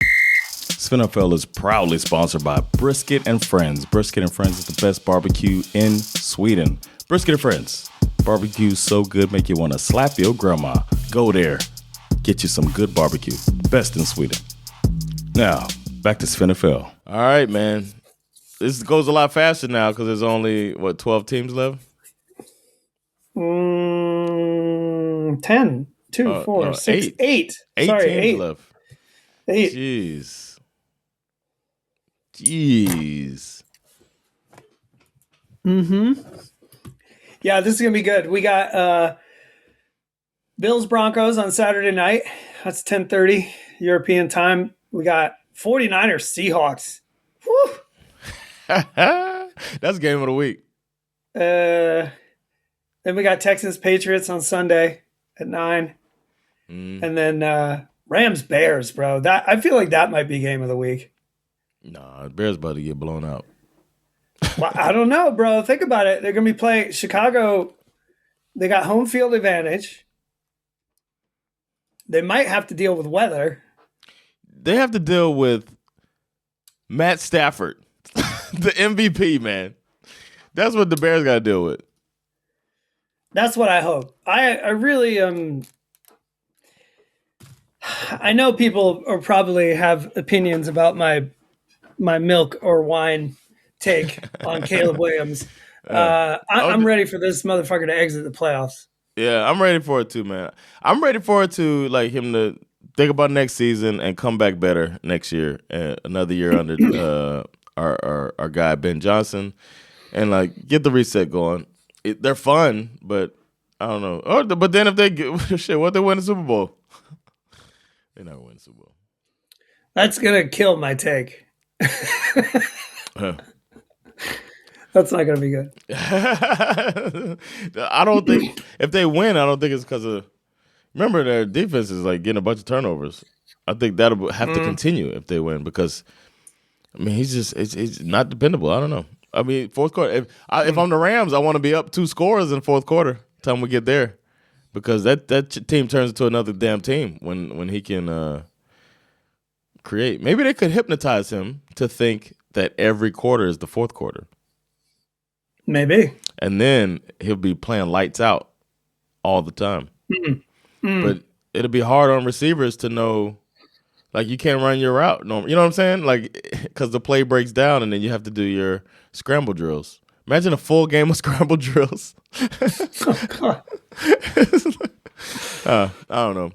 SveNFL is proudly sponsored by Brisket and Friends. Brisket and Friends is the best barbecue in Sweden. Brisket and Friends. Barbecue so good, make you want to slap your grandma. Go there. Get you some good barbecue. Best in Sweden. Now, back to SveNFL. All right, man. This goes a lot faster now because there's only, 12 teams left? 10, 2, 4, 6, 8. 8 Sorry, teams 8 left. 8. Jeez. Yeah, this is going to be good. We got Bills Broncos on Saturday night. That's 10:30 European time. We got 49ers Seahawks. Woo! That's game of the week. Then we got Texans Patriots on Sunday at 9. And then Rams Bears, bro. That I feel like that might be game of the week. Nah, Bears about to get blown out. Well, I don't know, bro. Think about it. They're going to be playing Chicago. They got home field advantage. They might have to deal with weather. They have to deal with Matt Stafford, the MVP, man. That's what the Bears got to deal with. That's what I hope. I really I know people are probably have opinions about my milk or wine take on Caleb Williams. I'm ready for this motherfucker to exit the playoffs. Yeah, I'm ready for it too, man. I'm ready for it to him to think about next season and come back better next year. Another year under our guy Ben Johnson, and get the reset going. They're fun, but I don't know. But then if they get what they win the Super Bowl, they never win the Super Bowl. That's gonna kill my take. That's not gonna be good. I don't think if they win, I don't think it's because of Remember, their defense is like getting a bunch of turnovers. I think that'll have to continue if they win because, I mean, he's not dependable. I don't know. I mean, fourth quarter. If I'm the Rams, I want to be up 2 scores in the fourth quarter. Time we get there, because that team turns into another damn team when he can create. Maybe they could hypnotize him to think that every quarter is the fourth quarter. Maybe. And then he'll be playing lights out all the time. But it'll be hard on receivers to know, like, you can't run your route. No, you know what I'm saying? Like, because the play breaks down and then you have to do your scramble drills. Imagine a full game of scramble drills. Oh, God. I don't know.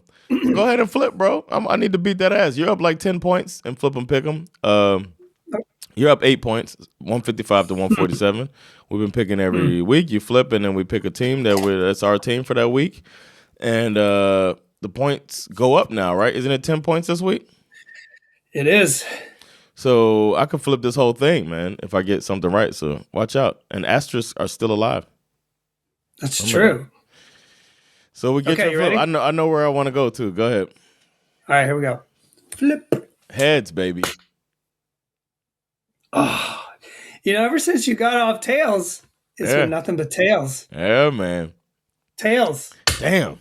Go ahead and flip, bro. I need to beat that ass. You're up like 10 points and Flip Em Piick Em. You're up 8 points, 155 to 147. We've been picking every week. You flip, and then we pick a team that's our team for that week. And the points go up now, right? Isn't it 10 points this week? It is. So I could flip this whole thing, man, if I get something right. So watch out. And asterisks are still alive. That's true. So we get your flip. I know where I want to go to. Go ahead. All right, here we go. Flip. Heads, baby. Oh, ever since you got off tails, it's been nothing but tails. Yeah, man. Tails. Damn.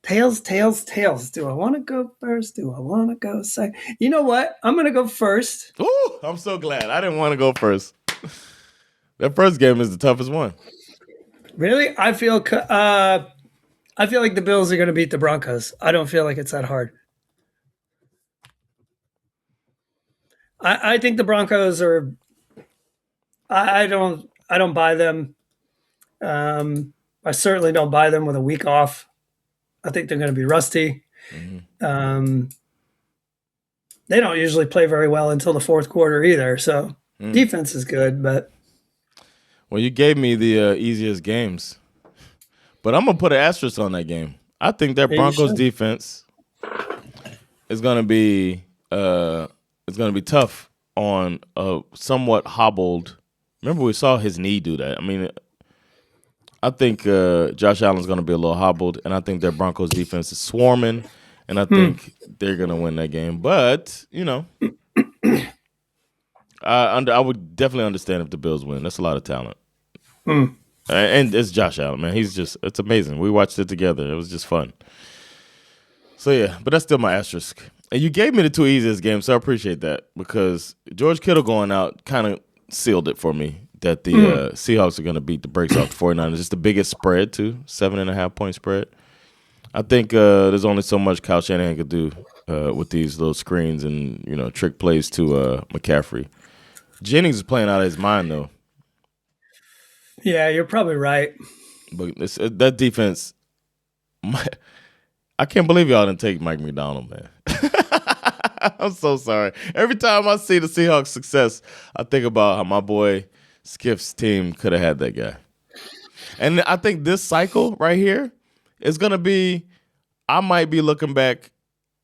Tails. Do I want to go first? Do I want to go second? You know what? I'm going to go first. Ooh, I'm so glad. I didn't want to go first. That first game is the toughest one. Really? I feel like the Bills are going to beat the Broncos. I don't feel like it's that hard. I think the Broncos are. I don't buy them. I certainly don't buy them with a week off. I think they're going to be rusty. They don't usually play very well until the fourth quarter either. So defense is good, but. Well, you gave me the easiest games, but I'm gonna put an asterisk on that game. I think that Broncos defense is gonna be tough on a somewhat hobbled. Remember, we saw his knee do that. I mean, I think Josh Allen's going to be a little hobbled, and I think their Broncos defense is swarming, and I think they're going to win that game. But, I would definitely understand if the Bills win. That's a lot of talent. And it's Josh Allen, man. It's amazing. We watched it together. It was just fun. So, yeah, but that's still my asterisk. And you gave me the 2 easiest games, so I appreciate that, because George Kittle going out kind of sealed it for me that the Seahawks are going to beat the brakes off the 49ers. It's the biggest spread, too, 7.5-point spread. I think there's only so much Kyle Shanahan could do with these little screens and, trick plays to McCaffrey. Jennings is playing out of his mind, though. Yeah, you're probably right. But that defense, I can't believe y'all didn't take Mike McDonald, man. I'm so sorry. Every time I see the Seahawks' success, I think about how my boy Skiff's team could have had that guy. And I think this cycle right here is going to be, I might be looking back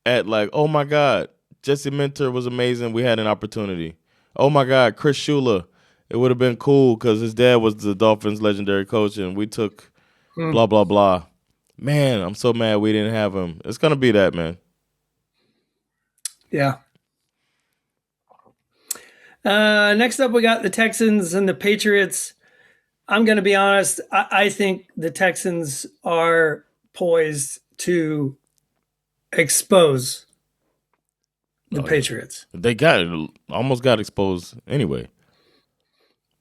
at like, oh my God, Jesse Minter was amazing. We had an opportunity. Oh my God, Chris Shula. It would have been cool because his dad was the Dolphins' legendary coach and we took blah, blah, blah. Man, I'm so mad we didn't have him. It's going to be that, man. Yeah. Next up, we got the Texans and the Patriots. I'm going to be honest. I think the Texans are poised to expose the Patriots. They almost got exposed anyway.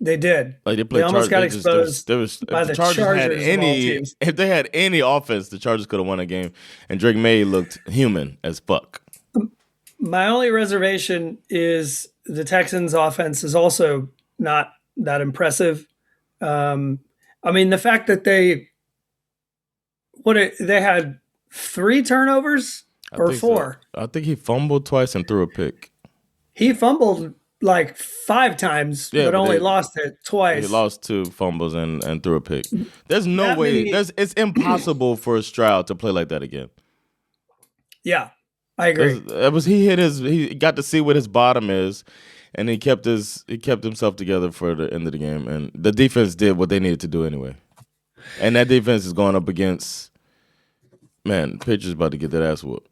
They did. Like they almost got exposed by the Chargers. If they had any offense, the Chargers could have won a game. And Drake May looked human as fuck. My only reservation is the Texans' offense is also not that impressive. I mean, the fact that they had 3 turnovers or 4. So. I think he fumbled twice and threw a pick. He fumbled like 5 times, but only lost it twice. He lost 2 fumbles and threw a pick. There's no way. It's impossible for Stroud to play like that again. Yeah, I agree. He got to see what his bottom is, and he kept himself together for the end of the game. And the defense did what they needed to do anyway. And that defense is going up against Man, Patriots about to get that ass whooped,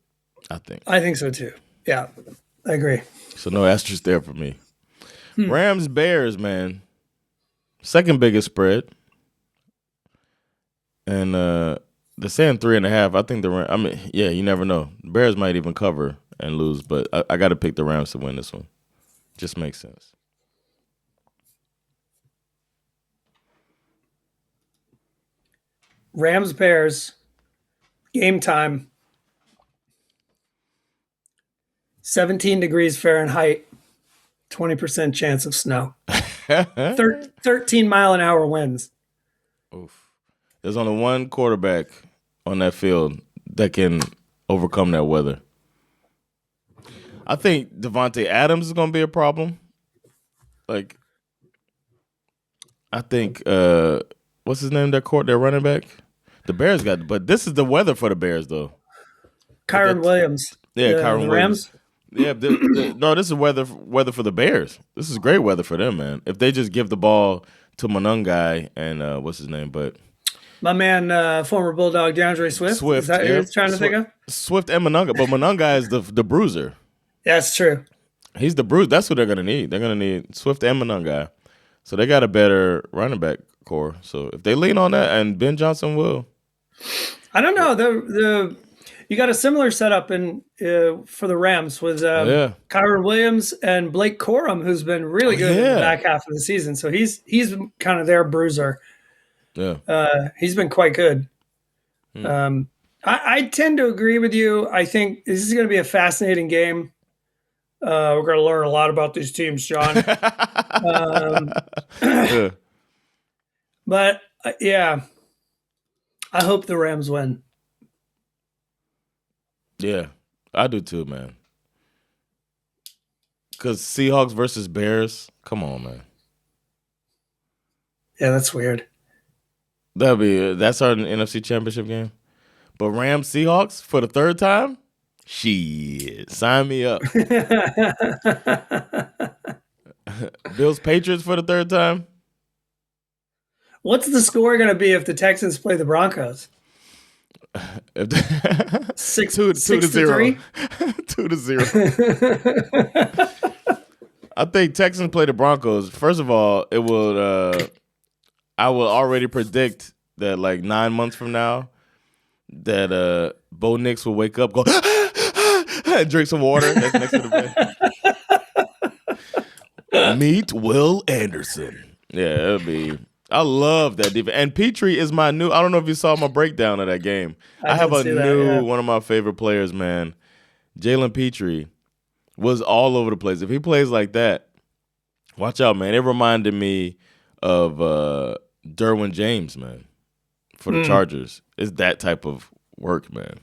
I think. I think so too. Yeah, I agree. So no asterisk there for me. Rams, Bears, man. Second biggest spread. And they're saying 3.5. I think you never know. The Bears might even cover and lose, but I got to pick the Rams to win this one. Just makes sense. Rams, Bears, game time. 17 degrees Fahrenheit, 20% chance of snow. 13-mile-an-hour winds. Oof. There's only one quarterback on that field that can overcome that weather. I think Devontae Adams is going to be a problem. Like, I think, what's his name, their running back? The Bears but this is the weather for the Bears, though. Kyron Williams. Yeah, Kyron the Williams. Rams. Yeah, no, this is weather for the Bears. This is great weather for them, man. If they just give the ball to Monungai and what's his name, but my man, former Bulldog DeAndre Swift. Is that what you're trying to think of? Swift and Monungai, but Monungai is the bruiser. Yeah, that's true. He's the bruiser. That's what they're gonna need. They're gonna need Swift and Monungai. So they got a better running back core. So if they lean on that, and Ben Johnson will. I don't know. You got a similar setup for the Rams with Kyron Williams and Blake Corum, who's been really good in the back half of the season. So he's kind of their bruiser. Yeah, he's been quite good. I tend to agree with you. I think this is going to be a fascinating game. We're going to learn a lot about these teams, John. But yeah, I hope the Rams win. Yeah, I do too, man. Because Seahawks versus Bears, come on, man. Yeah, that's weird. That's our NFC Championship game. But Rams Seahawks for the third time? Shit, sign me up. Bills Patriots for the third time? What's the score going to be if the Texans play the Broncos? 2-0. 2-0. I think Texans play the Broncos. First of all, it will. I will already predict that like 9 months from now, that Bo Nix will wake up, go and drink some water next to the bed. Meet Will Anderson. Yeah, it'll be. I love that defense. And Petrie is my new. I don't know if you saw my breakdown of that game. I have a new one of my favorite players, man. Jalen Petrie was all over the place. If he plays like that, watch out, man. It reminded me of Derwin James, man, for the Chargers. It's that type of work, man.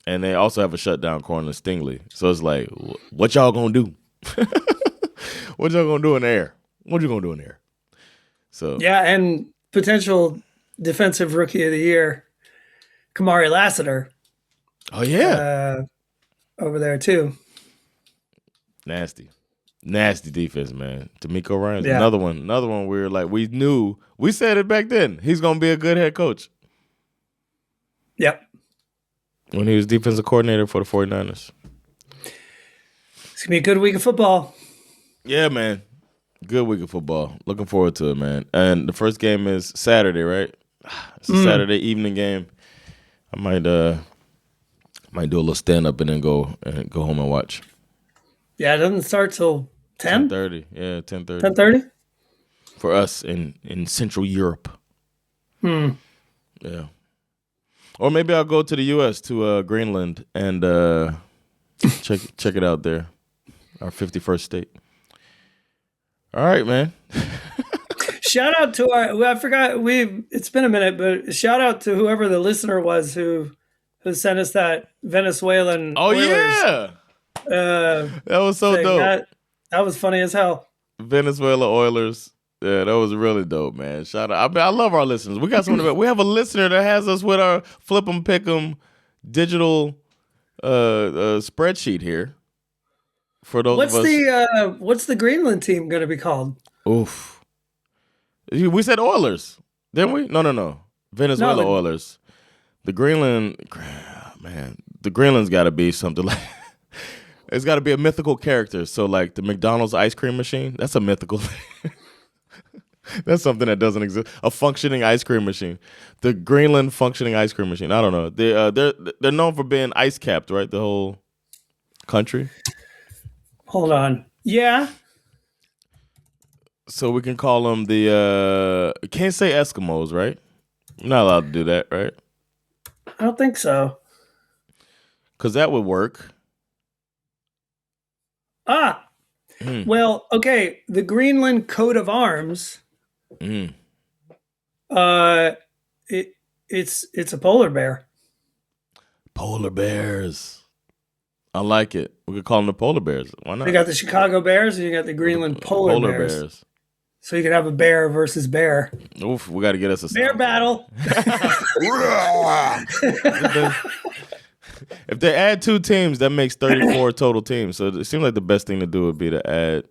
And they also have a shutdown corner, Stingley. So it's like, what y'all gonna do? What y'all gonna do in there? What you gonna do in there? So yeah, and potential defensive rookie of the year, Kamari Lassiter. Oh yeah, over there too. Nasty defense, man. D'Amico Ryans, another one. We said it back then. He's gonna be a good head coach. Yep. When he was defensive coordinator for the 49ers. It's gonna be a good week of football. Yeah, man. Good week of football. Looking forward to it, man. And the first game is Saturday, right? It's a Saturday evening game. I might do a little stand up and then go home and watch. Yeah, it doesn't start till 10? 10:30. Yeah, 10:30. 10:30? For us in Central Europe. Yeah. Or maybe I'll go to the US to Greenland and check it out there. Our 51st state. All right, man. Shout out to it's been a minute, but shout out to whoever the listener was who sent us that Venezuelan Oilers. Yeah. That was so dope. That was funny as hell. Venezuela Oilers. Yeah, that was really dope, man. Shout out. I love our listeners. We have a listener that has us with our Flip Em Piick Em digital spreadsheet here. For those of us. What's the Greenland team going to be called? Oof. We said Oilers, didn't we? No. Venezuela Oilers. The Greenland, man, the Greenland's got to be something like. It's got to be a mythical character. So, like the McDonald's ice cream machine, that's a mythical thing. That's something that doesn't exist. A functioning ice cream machine. The Greenland functioning ice cream machine. I don't know. They're known for being ice capped, right? The whole country. Hold on. Yeah. So we can call them the. Can't say Eskimos, right? I'm not allowed to do that, right? I don't think so. Because that would work. Well, okay. The Greenland coat of arms. It's a polar bear. Polar bears. I like it. We could call them the polar bears. Why not? You got the Chicago Bears and you got the Greenland polar bears. So you could have a bear versus bear. Oof, we got to get us a bear battle. If they add 2 teams, that makes 34 total teams. So it seems like the best thing to do would be to add.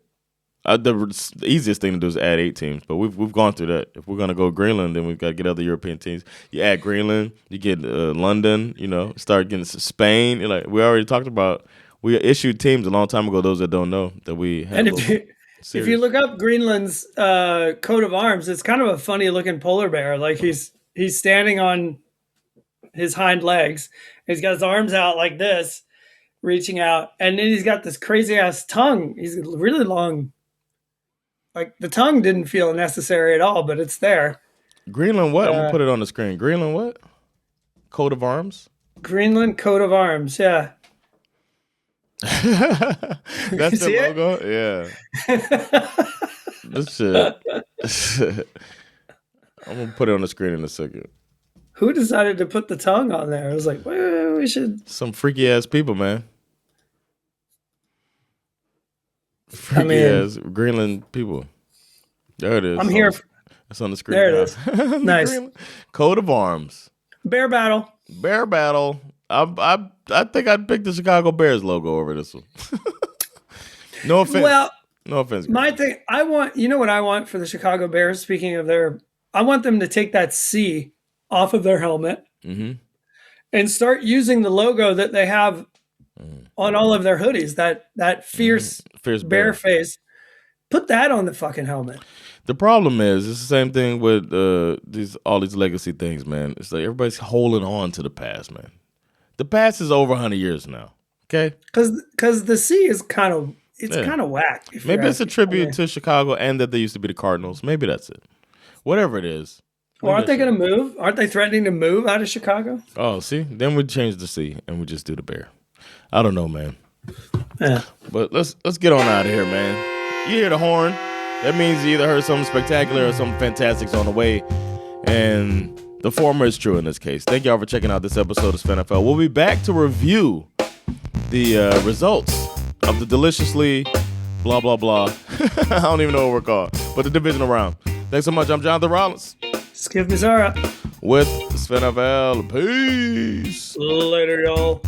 The easiest thing to do is add 8 teams, but we've gone through that. If we're gonna go Greenland, then we've got to get other European teams. You add Greenland, you get London. Start getting Spain. Like we already talked about, we issued teams a long time ago. Those that don't know that we have. And if you look up Greenland's coat of arms, it's kind of a funny looking polar bear. Like he's standing on his hind legs. He's got his arms out like this, reaching out, and then he's got this crazy ass tongue. He's really long. Like the tongue didn't feel necessary at all, but it's there. Greenland what? I'm gonna put it on the screen. Greenland what? Coat of arms? Greenland coat of arms, yeah. That's the logo? Yeah. This shit. I'm gonna put it on the screen in a second. Who decided to put the tongue on there? I was like, wait, we should. Some freaky ass people, man. Freaky ass Greenland people. There it is. I'm here. It's on the screen. There it is. Nice. Coat of arms. Bear battle. Bear battle. I think I'd pick the Chicago Bears logo over this one. No offense. Well, no offense. My thing, you know what I want for the Chicago Bears? Speaking of I want them to take that C off of their helmet and start using the logo that they have on all of their hoodies. That fierce bear face. Put that on the fucking helmet. The problem is, it's the same thing with all these legacy things, man. It's like everybody's holding on to the past, man. The past is over 100 years now. Okay, because the C is kind of whack. Maybe it's a tribute to Chicago and that they used to be the Cardinals. Maybe that's it. Whatever it is. Well, aren't they going to move? Aren't they threatening to move out of Chicago? Oh, see, then we change the C and we just do the bear. I don't know, man. Yeah, but let's get on out of here, man. You hear the horn? That means you either heard something spectacular or something fantastic's on the way. And the former is true in this case. Thank y'all for checking out this episode of SveNFL. We'll be back to review the results of the deliciously blah, blah, blah. I don't even know what we're called. But the divisional round. Thanks so much. I'm Jonathan Rollins. Skip Mizara. With SveNFL. Peace. Later, y'all.